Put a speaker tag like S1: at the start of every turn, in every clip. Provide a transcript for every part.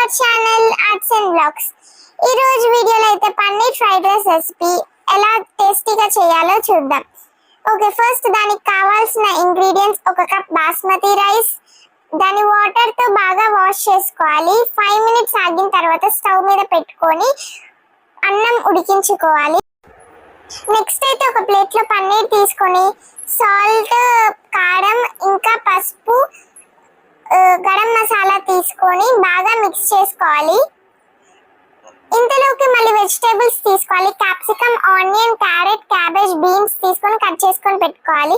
S1: Hour channel arts and blogs. ఈ రోజు వీడియోలో అయితే పన్నీర్ ఫ్రైడ్ రైస్ రెసిపీ ఎలా టేస్టీగా చేయాలో చూద్దాం. ఓకే, ఫస్ట్ దానికి కావాల్సిన ఇంగ్రీడియంట్స్: ఒక కప్ బాస్మతి రైస్, దాని వాటర్ తో బాగా వాష్ చేసుకోవాలి. 5 మినిట్స్ ఆగిన తర్వాత స్టవ్ మీద పెట్టుకొని అన్నం ఉడికించుకోవాలి. నెక్స్ట్ అయితే ఒక ప్లేట్ లో పన్నీర్ తీసుకొని సాల్ట్, కారం, ఇంకా పసుపు, గరం మసాలా తీసుకొని బాగా మిక్స్ చేసుకోవాలి. ఇంతలోకి మళ్ళీ వెజిటేబుల్స్ తీసుకోవాలి. Capsicum, onion, carrot, cabbage, beans తీసుకొని కట్ చేసుకొని పెట్టుకోవాలి.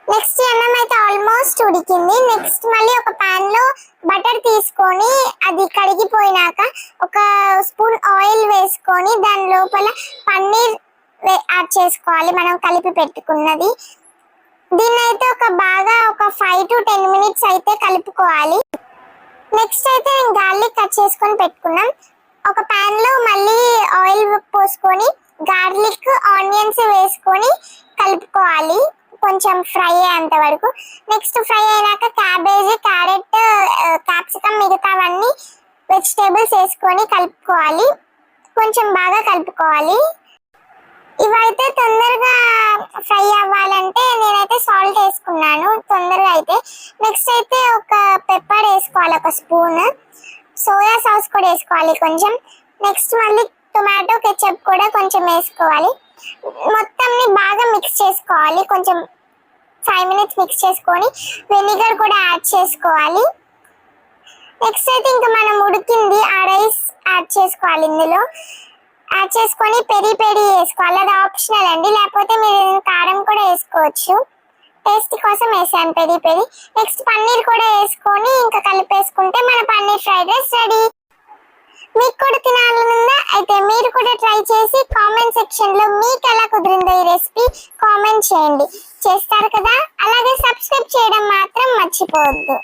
S1: నెక్స్ట్ అన్నం అయితే ఆల్మోస్ట్ ఉడికింది. నెక్స్ట్ మళ్ళీ ఒక పాన్ లో బటర్ తీసుకొని అది కడిగిపోయినాక ఒక స్పూన్ ఆయిల్ వేసుకొని దాని లోపల పన్నీర్ యాడ్ చేసుకోవాలి, మనం కలిపి పెట్టుకున్నది. దీన్ని అయితే ఒక 5 to 10 మినిట్స్ అయితే కలుపుకోవాలి. నెక్స్ట్ అయితే గార్లిక్ కట్ చేసుకొని పెట్టుకున్నాం. ఒక పాన్ లో మళ్ళీ ఆయిల్ పోసుకొని గార్లిక్, ఆనియన్స్ వేసుకొని కలుపుకోవాలి కొంచెం ఫ్రై అయ్యేంత వరకు. నెక్స్ట్ ఫ్రై అయినాక క్యాబేజ్, క్యారెట్, క్యాప్సికమ్, మిగతావన్నీ వెజిటేబుల్స్ వేసుకొని కలుపుకోవాలి. కొంచెం బాగా కలుపుకోవాలి. ఇవైతే తొందరగా ఫ్రై అవ్వాలంటే నేనైతే సాల్ట్ వేసుకున్నాను తొందరగా అయితే. నెక్స్ట్ అయితే ఒక పెప్పర్ వేసుకోవాలి, ఒక స్పూన్. సోయా సాస్ కూడా వేసుకోవాలి కొంచెం. నెక్స్ట్ మళ్ళీ టొమాటో కెచప్ కూడా కొంచెం వేసుకోవాలి. మొత్తంని బాగా మిక్స్ చేసుకోవాలి. కొంచెం 5 మినిట్స్ మిక్స్ చేసుకొని వెనిగర్ కూడా యాడ్ చేసుకోవాలి. నెక్స్ట్ అయితే ఇంకా మనం ఉడికింది ఆ రైస్ యాడ్ చేసుకోవాలి. ఇందులో యాడ్ చేసుకొని పెరి వేసుకోవాలి. అది ఆప్షనల్ అండి, లేకపోతే మీరు కారం కూడా వేసుకోవచ్చు. టేస్ట్ కోసం వేసాను పెరి. నెక్స్ట్ పన్నీర్ కూడా వేసుకొని ఇంకా కలిపేసుకుంటే మన పన్నీర్ ఫ్రైడ్ రైస్ రెడీ. మీకు కూడా తినాలనుందా? అయితే మీరు కూడా ట్రై చేసి కామెంట్ సెక్షన్ లో మీకు ఎలా కుదిరిందో ఈ రెసిపీ కామెంట్ చేయండి. చేస్తారు కదా? అలాగే సబ్స్క్రైబ్ చేయడం మాత్రం మర్చిపోవద్దు.